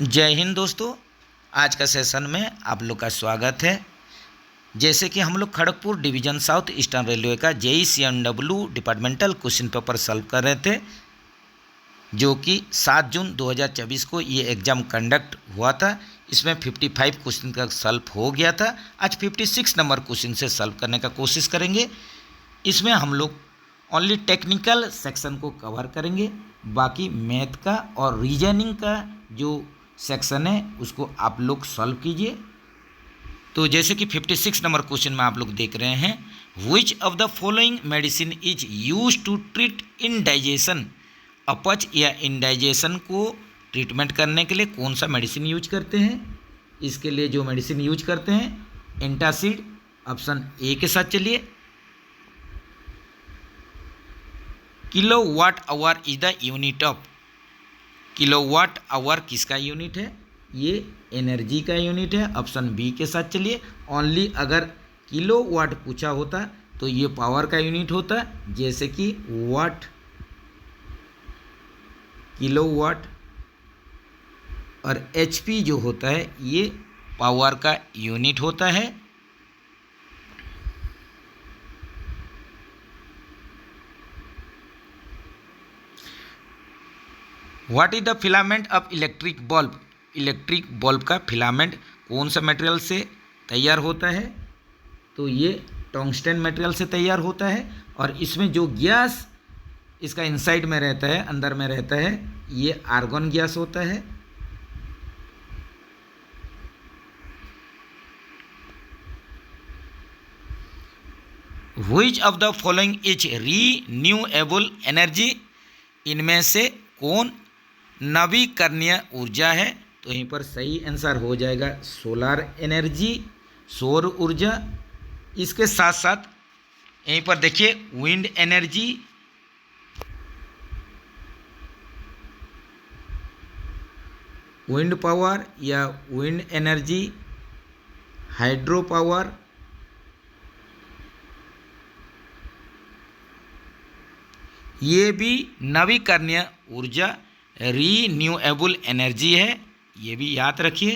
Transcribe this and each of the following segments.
जय हिंद दोस्तों। आज का सेशन में आप लोग का स्वागत है। जैसे कि हम लोग Kharagpur division south eastern railway का JEE-CNW departmental question paper solve कर रहे थे, जो कि 7 जून 2024 को ये एग्ज़ाम कंडक्ट हुआ था। इसमें 55 क्वेश्चन का सॉल्व हो गया था। आज 56 नंबर क्वेश्चन से सॉल्व करने का कोशिश करेंगे। इसमें हम लोग ओनली टेक्निकल सेक्शन को कवर करेंगे, बाकी मैथ का और रीजनिंग का जो सेक्शन है उसको आप लोग सॉल्व कीजिए। तो जैसे कि 56 नंबर क्वेश्चन में आप लोग देख रहे हैं, which of the following medicine is use to treat indigestion. अपच या इंडाइजेशन को ट्रीटमेंट करने के लिए कौन सा मेडिसिन यूज करते हैं? इसके लिए जो मेडिसिन यूज करते हैं एंटासिड। ऑप्शन ए के साथ चलिए। Kilowatt hour is the unit of. Kilowatt hour किसका यूनिट है? ये एनर्जी का यूनिट है। ऑप्शन बी के साथ चलिए। ओनली अगर किलोवाट पूछा होता तो ये पावर का यूनिट होता, जैसे कि वाट, किलोवाट, और एचपी जो होता है ये पावर का यूनिट होता है। What is the filament of electric bulb. Electric bulb का फिलामेंट कौन सा मटेरियल से तैयार होता है? तो ये टंगस्टन मटेरियल से तैयार होता है। और इसमें जो गैस इसका इनसाइड में रहता है, अंदर में रहता है, ये आर्गन गैस होता है। Which of the following is renewable energy. इनमें से कौन नवीकरणीय ऊर्जा है? तो यहीं पर सही आंसर हो जाएगा सोलर एनर्जी, सौर ऊर्जा। इसके साथ साथ यहीं पर देखिए विंड एनर्जी, विंड पावर या विंड एनर्जी, हाइड्रो पावर, ये भी नवीकरणीय ऊर्जा रीन्यूएबल एनर्जी है, ये भी याद रखिए।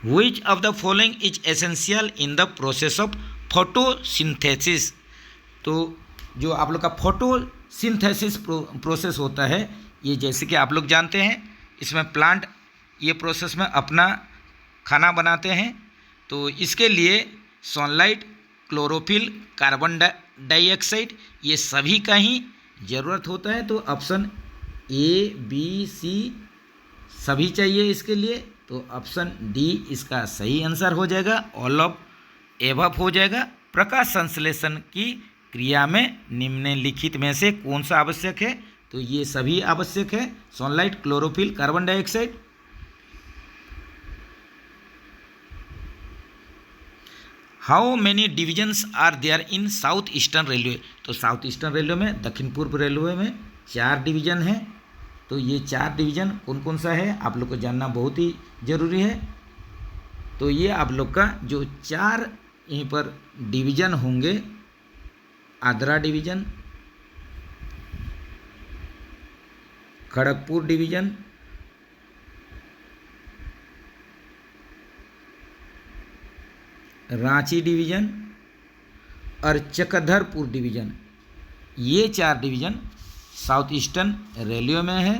विच of the following is essential in the process of photosynthesis. तो जो आप लोग का फोटोसिंथेसिस प्रोसेस होता है, ये जैसे कि आप लोग जानते हैं, इसमें प्लांट ये प्रोसेस में अपना खाना बनाते हैं। तो इसके लिए सनलाइट, क्लोरोफिल, कार्बन डाइऑक्साइड, ये सभी का ही ज़रूरत होता है। तो ऑप्शन ए, बी, सी सभी चाहिए इसके लिए। तो ऑप्शन डी इसका सही आंसर हो जाएगा, ऑल ऑफ एबव हो जाएगा। प्रकाश संश्लेषण की क्रिया में निम्नलिखित में से कौन सा आवश्यक है? तो ये सभी आवश्यक है, sunlight, chlorophyll, carbon dioxide. How many divisions are there in south eastern railway. तो साउथ ईस्टर्न रेलवे में, दक्षिण पूर्व रेलवे में 4 डिवीज़न है। तो ये 4 डिवीज़न कौन कौन सा है आप लोग को जानना बहुत ही ज़रूरी है। तो ये आप लोग का जो 4 यहीं पर डिवीज़न होंगे, Adra division, Kharagpur division, Ranchi division और चक्रधरपुर डिवीज़न, ये 4 डिवीज़न साउथ ईस्टर्न रेलवे में है।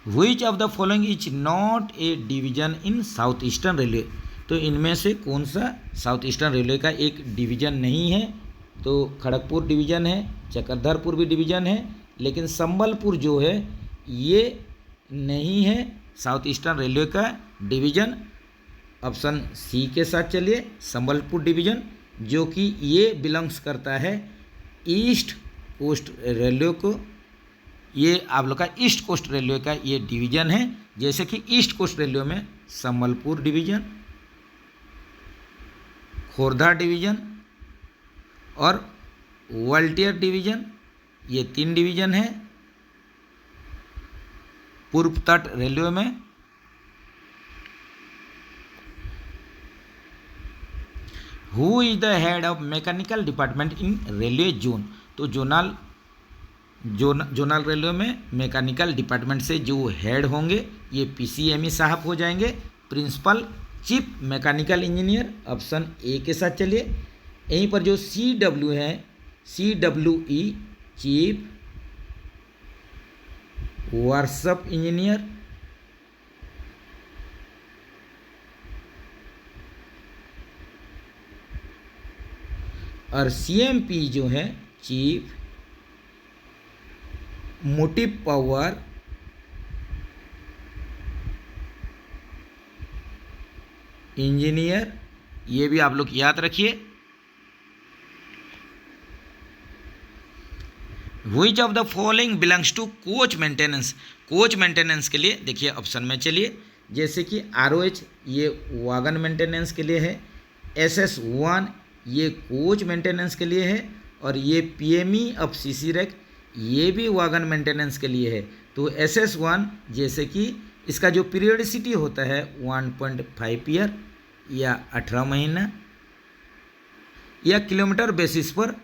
Which of the following is not a division in south eastern railway. तो इनमें से कौन सा साउथ ईस्टर्न रेलवे का एक डिवीज़न नहीं है? तो खड़गपुर डिवीज़न है, चक्रधरपुर भी डिवीज़न है, लेकिन संबलपुर जो है ये नहीं है साउथ ईस्टर्न रेलवे का डिवीज़न। ऑप्शन सी के साथ चलिए, संबलपुर डिवीज़न, जो कि ये बिलोंग्स करता है ईस्ट कोस्ट रेलवे को। ये आप लोग का ईस्ट कोस्ट रेलवे का ये डिवीज़न है। जैसे कि ईस्ट कोस्ट रेलवे में संबलपुर डिवीज़न, खोर्धा डिवीज़न और ग्वालियर डिवीज़न, ये 3 डिवीज़न है। पूर्व तट रेलवे में who is the head of mechanical department in railway zone. तो जोनल रेलवे में मैकेनिकल डिपार्टमेंट से जो हेड होंगे ये PCME साहब हो जाएंगे, principal chief mechanical engineer. Option A के साथ चलिए। यहीं पर जो CW है, CWE चीफ वर्कशॉप इंजीनियर। और CMP जो है चीफ मोटिव पावर इंजीनियर। ये भी आप लोग याद रखिए। Which of the following belongs to coach maintenance. Coach maintenance के लिए देखिए ऑप्शन में चलिए, जैसे कि ROH ये वागन मेंटेनेंस के लिए है, SS1 ये कोच मेंटेनेंस के लिए है, और ये PME ऑफ CC रैक ये भी वागन मेंटेनेंस के लिए है। तो SS1 जैसे कि इसका जो पीरियडिसिटी होता है 1.5 ईयर या 18 महीना, या किलोमीटर बेसिस पर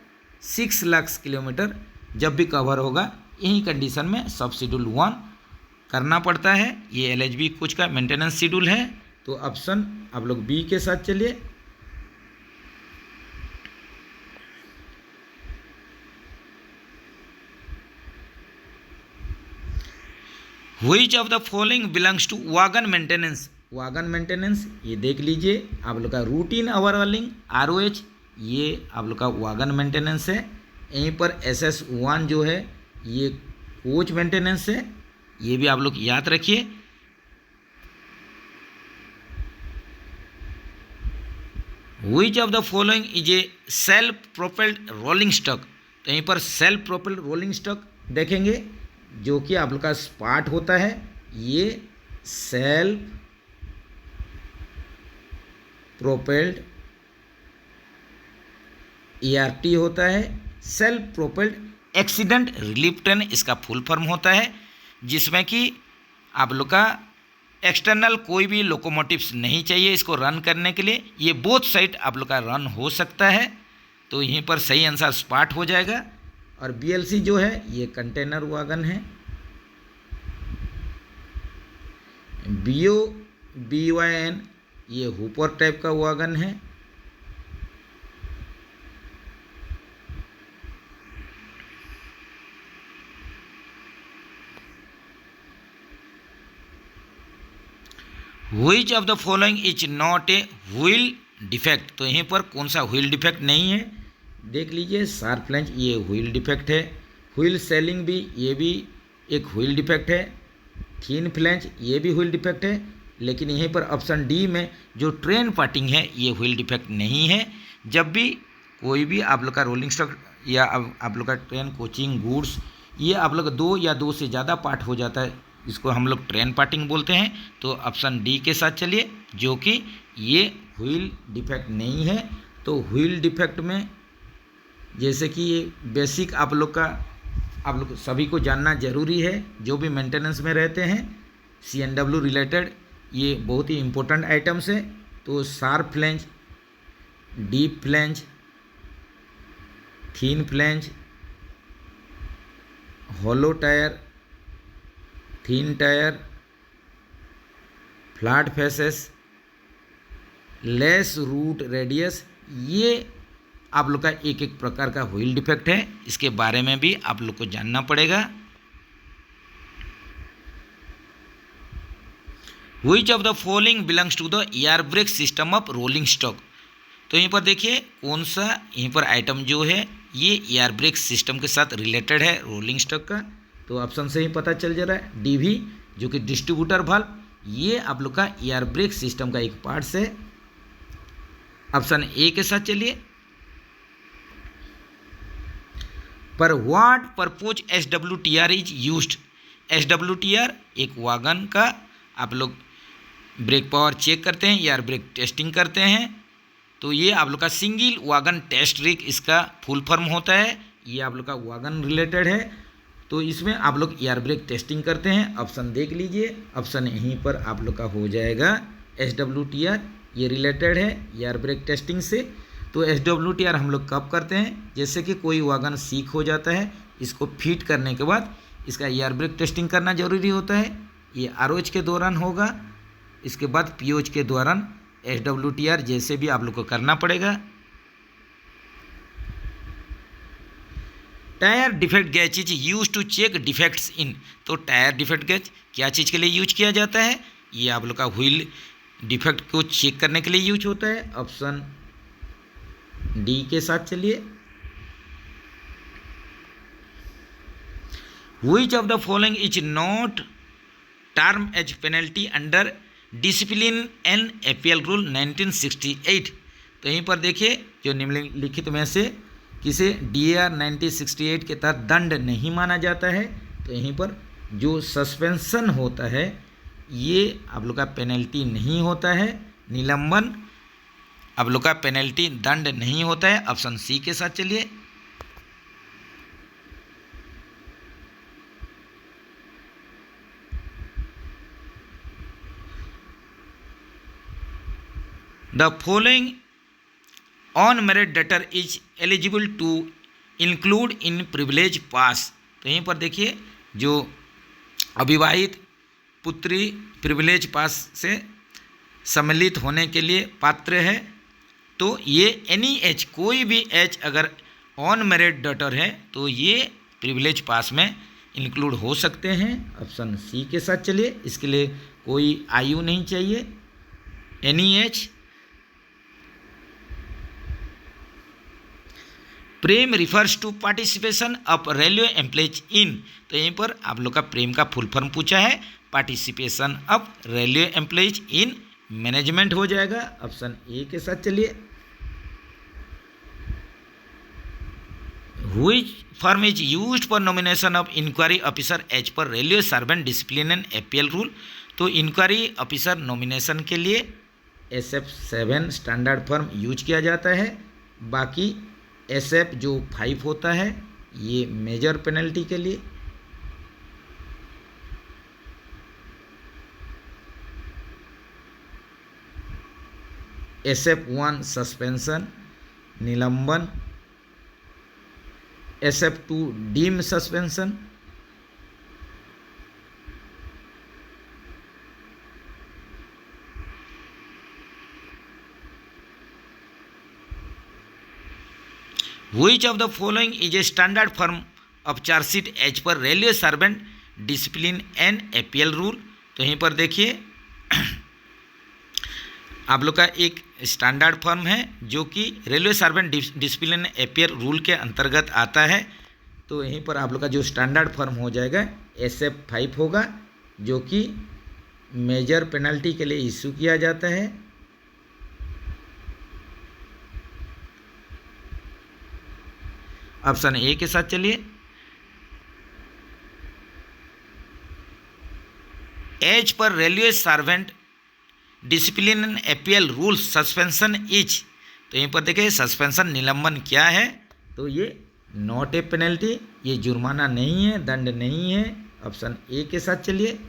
6 लाख किलोमीटर जब भी कवर होगा, यही कंडीशन में सब शेड्यूल 1 करना पड़ता है। ये LHB कोच का मेंटेनेंस शेड्यूल है। तो ऑप्शन आप लोग बी के साथ चलिए। Which of the following belongs to wagon maintenance. Wagon maintenance ये देख लीजिए आप लोग का रूटीन ओवरऑलिंग ROH ये आप लोग का वागन मेंटेनेंस है। यहीं पर SS1 जो है ये कोच मेंटेनेंस है, ये भी आप लोग याद रखिए। Which of the following is a self propelled rolling stock. तो यहीं पर सेल्फ प्रोपेल्ड रोलिंग स्टॉक देखेंगे, जो कि आप लोग का स्पार्ट होता है, ये सेल्फ प्रोपेल्ड ERT होता है। Self propelled accident relief train इसका फुल फॉर्म होता है, जिसमें कि आप लोग का एक्सटर्नल कोई भी लोकोमोटिव्स नहीं चाहिए इसको रन करने के लिए। ये बोथ साइड आप लोग का रन हो सकता है। तो यहीं पर सही आंसर स्पार्ट हो जाएगा। और BLC जो है ये कंटेनर वागन है। BYN ये हुपर टाइप का वागन है। Which of the following is not a wheel defect. तो यहीं पर कौन सा व्हील डिफेक्ट नहीं है, देख लीजिए। शार्प फ्लैंज ये व्हील डिफेक्ट है। व्हील सेलिंग भी ये भी एक व्हील डिफेक्ट है। थिन फ्लैंज ये भी व्हील डिफेक्ट है। लेकिन यहीं पर ऑप्शन डी में जो ट्रेन पार्टिंग है ये व्हील डिफेक्ट नहीं है। जब भी कोई भी आप लोग का रोलिंग स्टॉक या आप लोग का ट्रेन कोचिंग गुड्स ये आप लोग 2 या 2 से ज़्यादा पार्ट हो जाता है, इसको हम लोग ट्रेन पार्टिंग बोलते हैं। तो ऑप्शन डी के साथ चलिए, जो कि ये व्हील डिफेक्ट नहीं है। तो व्हील डिफेक्ट में जैसे कि ये बेसिक आप लोग सभी को जानना जरूरी है, जो भी मेंटेनेंस में रहते हैं। CNW रिलेटेड ये बहुत ही इम्पोर्टेंट आइटम्स है। तो sharp flange, deep flange, thin flange, hollow tyre, thin tyre, flat faces, less root radius, ये आप लोग का एक एक प्रकार का व्हील डिफेक्ट है। इसके बारे में भी आप लोग को जानना पड़ेगा। Which of the following belongs to the air brake system of rolling stock. तो यहीं पर देखिए कौन सा यहीं पर आइटम जो है ये एयर ब्रेक सिस्टम के साथ रिलेटेड है रोलिंग स्टॉक का। तो ऑप्शन से ही पता चल जा रहा है। DV जो कि डिस्ट्रीब्यूटर वाल्व, ये आप लोग का एयर ब्रेक सिस्टम का एक पार्ट है। ऑप्शन ए के साथ चलिए। For what purpose SWTR is used. SWTR एक वागन का आप लोग ब्रेक पावर चेक करते हैं, एयर ब्रेक टेस्टिंग करते हैं। तो ये आप लोग का सिंगल वागन टेस्ट रिग इसका फुल फॉर्म होता है। ये आप लोग का वागन रिलेटेड है। तो इसमें आप लोग एयर ब्रेक टेस्टिंग करते हैं। ऑप्शन देख लीजिए, ऑप्शन यहीं पर आप लोग का हो जाएगा SWTR, ये रिलेटेड है एयर ब्रेक टेस्टिंग से। तो SWTR हम लोग कब करते हैं, जैसे कि कोई वागन सीख हो जाता है, इसको फिट करने के बाद इसका एयर ब्रेक टेस्टिंग करना जरूरी होता है। ये ROH के दौरान होगा, इसके बाद POH के दौरान SWTR जैसे भी आप लोग को करना पड़ेगा। Tyre defect gauge is use to check defects in, तो टायर डिफेक्ट गैज क्या चीज़ के लिए यूज किया जाता है, ये आप लोग का व्हील डिफेक्ट को चेक करने के लिए यूज होता है। ऑप्शन डी के साथ चलिए। Which of the following is not term as penalty under discipline and appeal rule 1968, तो यहीं पर देखिए जो निम्नलिखित में से किसे DAR 1968 के तहत दंड नहीं माना जाता है, तो यहीं पर जो सस्पेंशन होता है ये आप लोग का पेनल्टी नहीं होता है, निलंबन आप लोग का पेनल्टी दंड नहीं होता है। ऑप्शन सी के साथ चलिए। The following unmarried daughter is eligible to include in privilege pass, तो यहीं पर देखिए जो अविवाहित पुत्री प्रिविलेज पास से सम्मिलित होने के लिए पात्र है, तो ये एनी एज कोई भी एज अगर ऑन मेरिट डेटर है तो ये प्रिविलेज पास में इंक्लूड हो सकते हैं। ऑप्शन सी के साथ चलिए। इसके लिए कोई आयु नहीं चाहिए, any age. PREM refers to participation of railway employees in, तो यहीं पर आप लोग का प्रेम का फुल फॉर्म पूछा है, participation of railway employees in management हो जाएगा। ऑप्शन ए के साथ चलिए। Which form is used for nomination of inquiry officer as per railway servant discipline and appeal rule, तो इंक्वायरी ऑफिसर नॉमिनेशन के लिए SF7 स्टैंडर्ड फॉर्म यूज किया जाता है, बाकी SF जो 5 होता है ये मेजर पेनल्टी के लिए। SF1 सस्पेंशन निलंबन, SF2 deem suspension, Which of the following is a standard form of charge sheet as per railway servant discipline and appeal rule, तो यहीं पर देखिए आप लोग का एक स्टैंडर्ड फॉर्म है जो कि railway servant discipline appeal rule के अंतर्गत आता है, तो यहीं पर आप लोग का जो स्टैंडर्ड फॉर्म हो जाएगा SF5 होगा, जो कि मेजर पेनल्टी के लिए इशू किया जाता है। ऑप्शन ए के साथ चलिए। As per railway servant discipline and appeal rule suspension is, तो यहीं पर देखिए सस्पेंशन निलंबन क्या है, तो ये नॉट ए पेनल्टी, ये जुर्माना नहीं है, दंड नहीं है। ऑप्शन ए के साथ चलिए।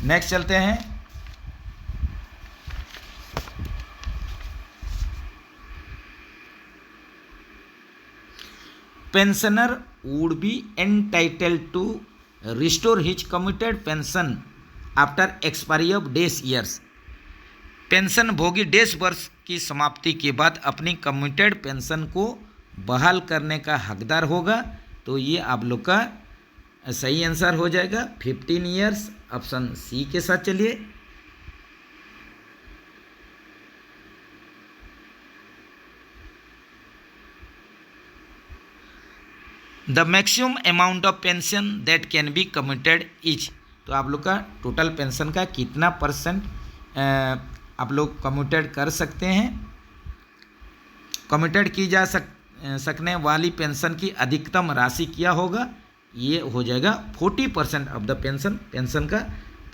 नेक्स्ट चलते हैं। Pensioner would be entitled to restore his commuted pension after expiry of days years, pension भोगी डेढ़ वर्ष की समाप्ति के बाद अपनी कम्यूटेड पेंशन को बहाल करने का हकदार होगा, तो ये आप लोग का सही आंसर हो जाएगा 15 ईयर्स। ऑप्शन सी के साथ चलिए। The maximum amount of pension that can be commuted is, तो आप लोग का टोटल पेंशन का कितना परसेंट आप लोग कम्यूटेड कर सकते हैं। कम्यूटेड की जा सकने वाली पेंशन की अधिकतम राशि क्या होगा, ये हो जाएगा 40% ऑफ द पेंशन का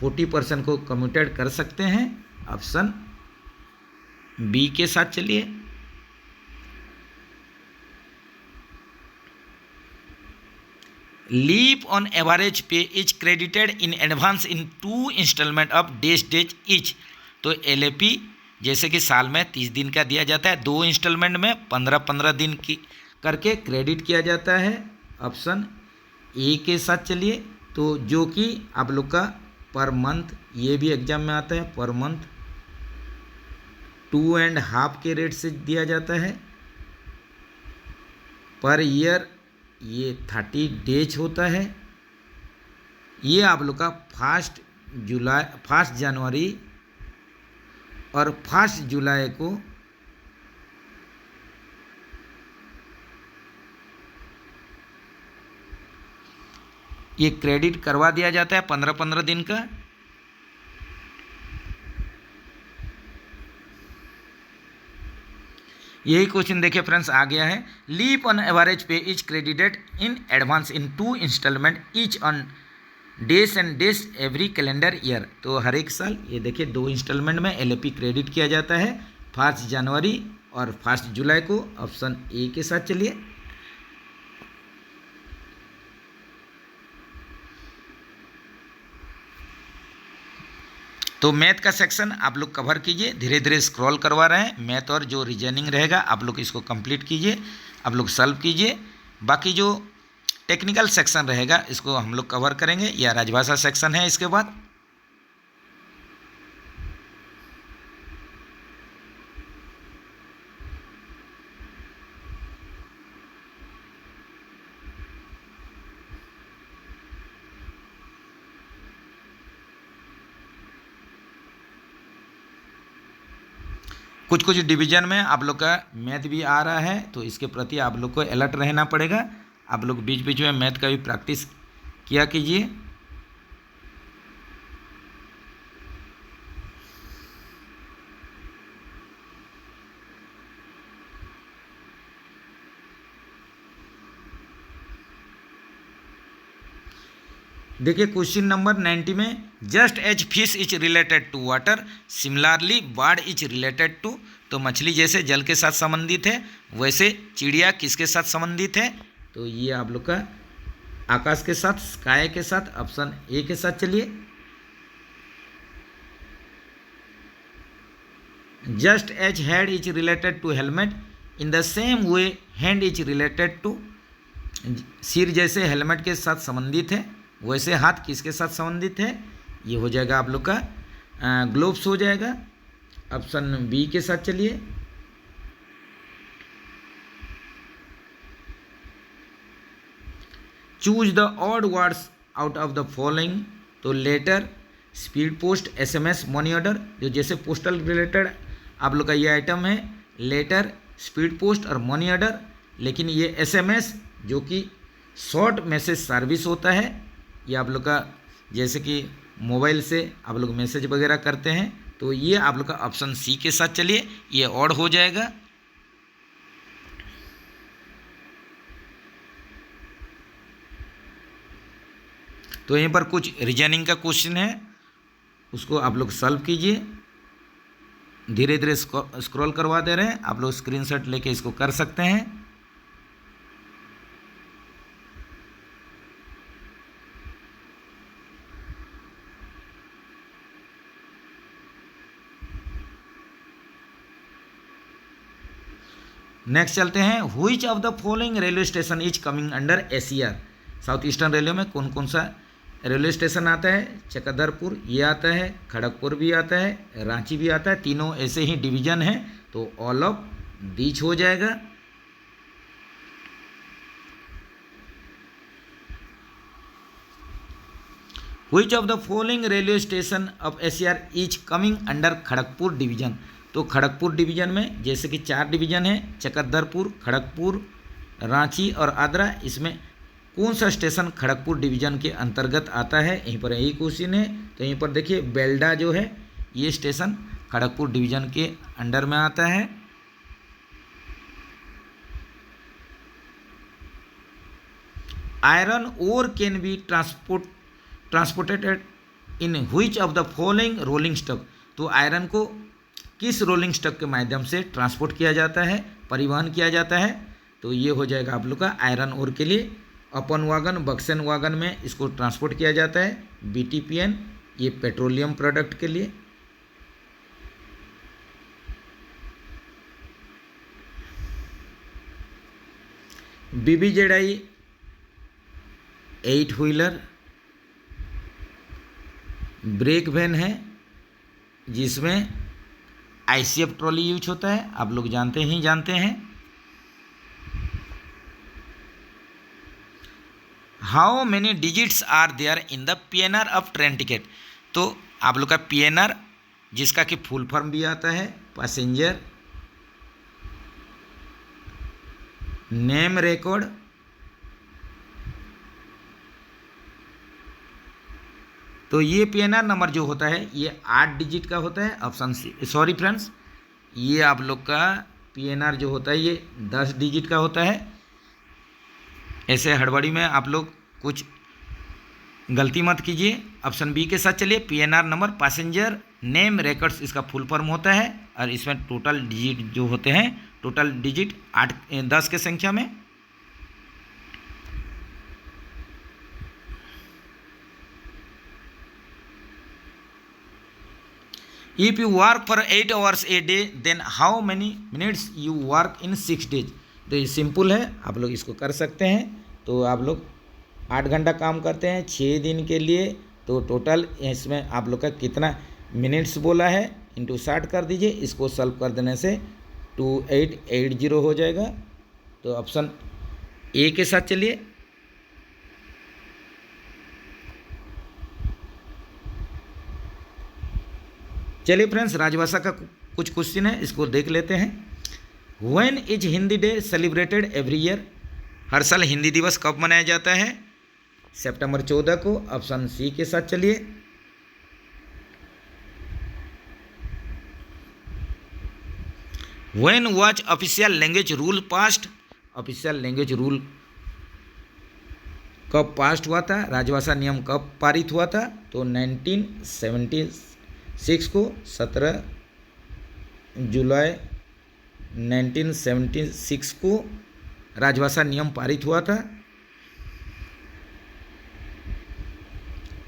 40% को कम्यूटेड कर सकते हैं। ऑप्शन बी के साथ चलिए। Leave on average pay is credited in advance in 2 instalment of days each, तो LAP जैसे कि साल में 30 दिन का दिया जाता है, 2 इंस्टॉलमेंट में 15-15 दिन की करके क्रेडिट किया जाता है ऑप्शन ए के साथ। चलिए, तो जो कि आप लोग का पर मंथ, ये भी एग्जाम में आता है, पर मंथ 2.5 के रेट से दिया जाता है। पर ईयर ये 30 डेज होता है। ये आप लोग का 1 जनवरी और 1 जुलाई को ये क्रेडिट करवा दिया जाता है 15-15 दिन का। यही क्वेश्चन देखिए फ्रेंड्स आ गया है। Leave on average pay is credited in advance in 2 instalment each on days and days every calendar year. तो हर एक साल ये देखिए 2 इंस्टॉलमेंट में LAP क्रेडिट किया जाता है, 1 जनवरी और 1 जुलाई को, ऑप्शन ए के साथ। चलिए, तो मैथ का सेक्शन आप लोग कवर कीजिए, धीरे धीरे स्क्रॉल करवा रहे हैं। मैथ और जो रीजनिंग रहेगा आप लोग इसको कंप्लीट कीजिए, आप लोग सॉल्व कीजिए। बाकी जो टेक्निकल सेक्शन रहेगा इसको हम लोग कवर करेंगे, या राजभाषा सेक्शन है इसके बाद। कुछ कुछ डिवीजन में आप लोग का मैथ भी आ रहा है, तो इसके प्रति आप लोग को अलर्ट रहना पड़ेगा। आप लोग बीच बीच में मैथ का भी प्रैक्टिस किया कीजिए। देखिए क्वेश्चन नंबर 90 में, just as fish is related to water similarly bird is related to. तो मछली जैसे जल के साथ संबंधित है, वैसे चिड़िया किसके साथ संबंधित है? तो ये आप लोग का आकाश के साथ, स्काई के साथ, ऑप्शन ए के साथ। चलिए, just as head is related to helmet in the same way hand is related to. सिर जैसे हेलमेट के साथ संबंधित है, वैसे हाथ किसके साथ संबंधित है? ये हो जाएगा आप लोग का ग्लोव्स हो जाएगा, ऑप्शन बी के साथ। चलिए, choose the odd words out of the following. तो letter, speed post, SMS, money order. जो जैसे पोस्टल रिलेटेड आप लोग का ये आइटम है, लेटर, स्पीड पोस्ट और मनी ऑर्डर। लेकिन ये SMS जो कि शॉर्ट मैसेज सर्विस होता है, ये आप लोग का जैसे कि मोबाइल से आप लोग मैसेज वगैरह करते हैं, तो ये आप लोग का ऑप्शन सी के साथ। चलिए, ये ऑड हो जाएगा। तो यहीं पर कुछ रीजनिंग का क्वेश्चन है, उसको आप लोग सॉल्व कीजिए। धीरे धीरे स्क्रॉल करवा दे रहे हैं, आप लोग स्क्रीनशॉट लेके इसको कर सकते हैं। नेक्स्ट चलते हैं, which of the following railway station is coming under SER। South eastern railway में कौन कौन सा रेलवे स्टेशन आता है? चक्रधरपुर ये आता है, खड़गपुर भी आता है, रांची भी आता है। तीनों ऐसे ही डिवीजन हैं, तो ऑल ऑफ दीज हो जाएगा। Which of the following railway station of SER is coming under Kharagpur division. तो खड़गपुर डिवीजन में जैसे कि 4 डिवीजन है, चक्रधरपुर, खड़गपुर, रांची और आद्रा। इसमें कौन सा स्टेशन खड़गपुर डिवीजन के अंतर्गत आता है? यहीं पर यही क्वेश्चन है। तो यहीं पर देखिए बेल्डा जो है ये स्टेशन खड़गपुर डिवीजन के अंडर में आता है। Iron ore can be transported in which of the following rolling stock. तो आयरन को किस रोलिंग स्टॉक के माध्यम से ट्रांसपोर्ट किया जाता है, परिवहन किया जाता है? तो ये हो जाएगा आप लोग का आयरन ओर के लिए अपन वागन, बक्सन वागन में इसको ट्रांसपोर्ट किया जाता है। BTPN ये पेट्रोलियम प्रोडक्ट के लिए। BBZI 8 व्हीलर ब्रेक वैन है जिसमें ICF ट्रॉली यूज होता है, आप लोग जानते हैं। How many digits are there in the PNR of train ticket. तो आप लोग का PNR जिसका कि फुल फॉर्म भी आता है पैसेंजर नेम रिकॉर्ड, तो ये PNR नंबर जो होता है ये 8 डिजिट का होता है। ऑप्शन सी, सॉरी फ्रेंड्स, ये आप लोग का PNR जो होता है ये 10 डिजिट का होता है। ऐसे हड़बड़ी में आप लोग कुछ गलती मत कीजिए। ऑप्शन बी के साथ चलिए। PNR number passenger name records इसका फुल फॉर्म होता है और इसमें टोटल डिजिट जो होते हैं, टोटल डिजिट 10 के संख्या में। If you work for 8 hours a day, then how many minutes you work in 6 days? तो ये सिंपल है, आप लोग इसको कर सकते हैं। तो आप लोग 8 घंटा काम करते हैं 6 दिन के लिए, तो टोटल इसमें आप लोग का कितना मिनट्स बोला है इंटू 60 कर दीजिए। इसको सॉल्व कर देने से 2880 हो जाएगा। तो ऑप्शन ए के साथ चलिए। चलिए फ्रेंड्स, राजभाषा का कुछ क्वेश्चन है, इसको देख लेते हैं। When is Hindi day celebrated every year. हर साल हिंदी दिवस कब मनाया जाता है? सितंबर 14 को। ऑप्शन सी के साथ चलिए। When was official language rule passed. Official language rule कब पास्ट हुआ था? राजभाषा नियम कब पारित हुआ था? तो 1976 को, 17 जुलाई 1976 को राजभाषा नियम पारित हुआ था।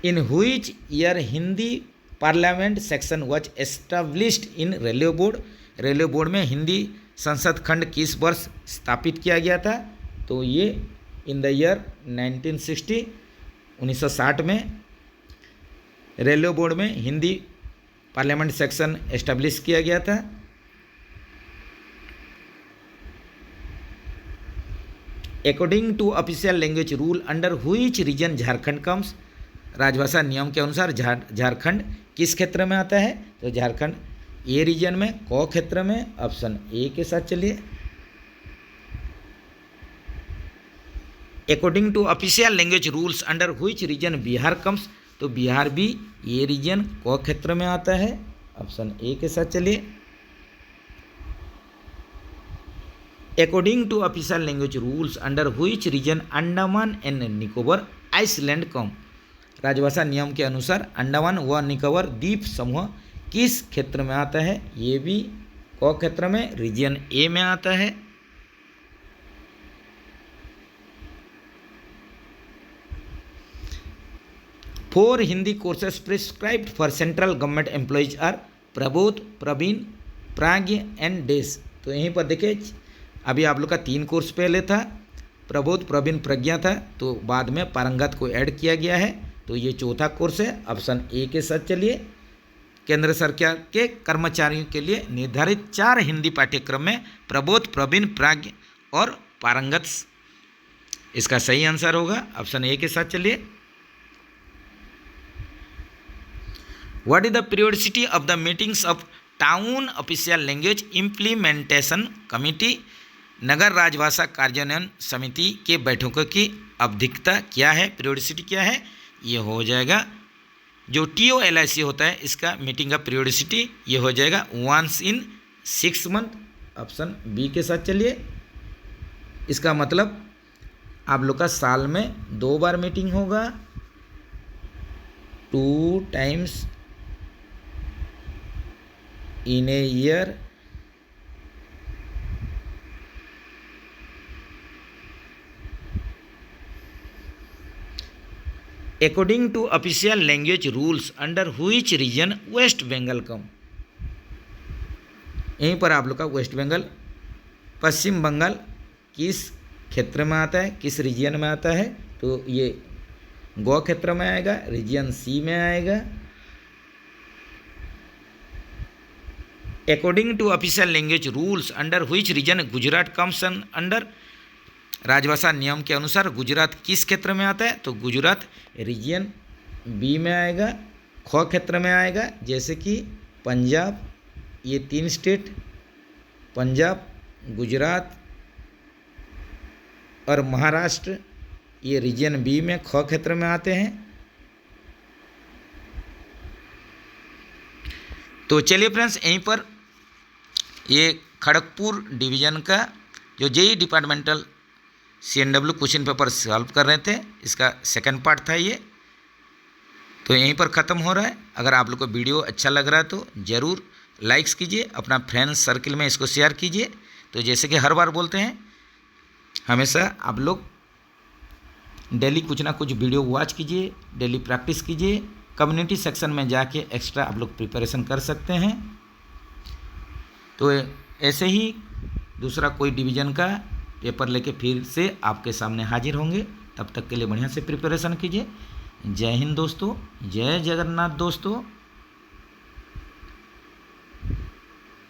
इन which year Hindi parliament section was established in railway board. Railway board में हिंदी संसद खंड किस वर्ष स्थापित किया गया था? तो ये इन द ईयर 1960, 1960 में रेलवे बोर्ड में हिंदी पार्लियामेंट सेक्शन एस्टेब्लिश किया गया था। According to official language rule under which region Jharkhand comes. राजभाषा नियम के अनुसार झारखंड किस क्षेत्र में आता है? तो झारखंड ए रीजन में, क क्षेत्र में। ऑप्शन ए के साथ चलिए। According to official language rules under which region Bihar comes. तो बिहार भी ये रीजन क क्षेत्र में आता है। ऑप्शन ए के साथ चलिए। According to official language rules under which region Andaman and Nicobar island come. राजभाषा नियम के अनुसार अंडमान व निकोबार द्वीप समूह किस क्षेत्र में आता है? ये भी क क्षेत्र में, रीजन ए में आता है। Four Hindi courses prescribed for central government employees are Prabodh, Praveen, Pragya and डेस। तो यहीं पर देखिए, अभी आप लोग का 3 कोर्स पहले था, प्रबोध, प्रवीण, प्रज्ञा था, तो बाद में पारंगत को ऐड किया गया है। तो ये चौथा कोर्स है। ऑप्शन ए के साथ चलिए। केंद्र सरकार के कर्मचारियों के लिए निर्धारित 4 हिंदी पाठ्यक्रम में प्रबोध, प्रवीण, प्राज्ञ और पारंगत इसका सही आंसर होगा। ऑप्शन ए के साथ चलिए। What is the periodicity of the meetings of Town Official Language Implementation Committee? नगर राजभाषा कार्यान्वयन समिति के बैठकों की अवधिकता क्या है? पीरियोडिसिटी क्या है? ये हो जाएगा जो TOLIC होता है, इसका मीटिंग का पीरियोडिसिटी ये हो जाएगा 1 in 6 month। ऑप्शन बी के साथ चलिए। इसका मतलब आप लोग का साल में 2 बार मीटिंग होगा, 2 times in a year। According to official language rules under which region West Bengal come. यहीं पर आप लोग का वेस्ट बंगाल, पश्चिम बंगाल किस क्षेत्र में आता है, किस रीजन में आता है, तो ये गौ क्षेत्र में आएगा, रीजन सी में आएगा। According to official language rules under which region Gujarat comes under, राजभाषा नियम के अनुसार गुजरात किस क्षेत्र में आता है, तो गुजरात रीजन बी में आएगा, ख क्षेत्र में आएगा। जैसे कि पंजाब, ये 3 स्टेट पंजाब, गुजरात और महाराष्ट्र, ये रीजन बी में ख क्षेत्र में आते हैं। तो चलिए फ्रेंड्स, यहीं पर ये खड़गपुर डिवीज़न का जो JEE departmental CNW question paper solve कर रहे थे, इसका सेकंड पार्ट था ये, तो यहीं पर ख़त्म हो रहा है। अगर आप लोग को वीडियो अच्छा लग रहा है तो ज़रूर लाइक्स कीजिए, अपना फ्रेंड्स सर्किल में इसको शेयर कीजिए। तो जैसे कि हर बार बोलते हैं, हमेशा आप लोग डेली कुछ ना कुछ वीडियो वॉच कीजिए, डेली प्रैक्टिस कीजिए। कम्युनिटी सेक्शन में जाके एक्स्ट्रा आप लोग प्रिपरेशन कर सकते हैं। तो ऐसे ही दूसरा कोई डिवीज़न का पेपर लेके फिर से आपके सामने हाजिर होंगे। तब तक के लिए बढ़िया से प्रिपरेशन कीजिए। जय हिंद दोस्तों, जय जगन्नाथ दोस्तों।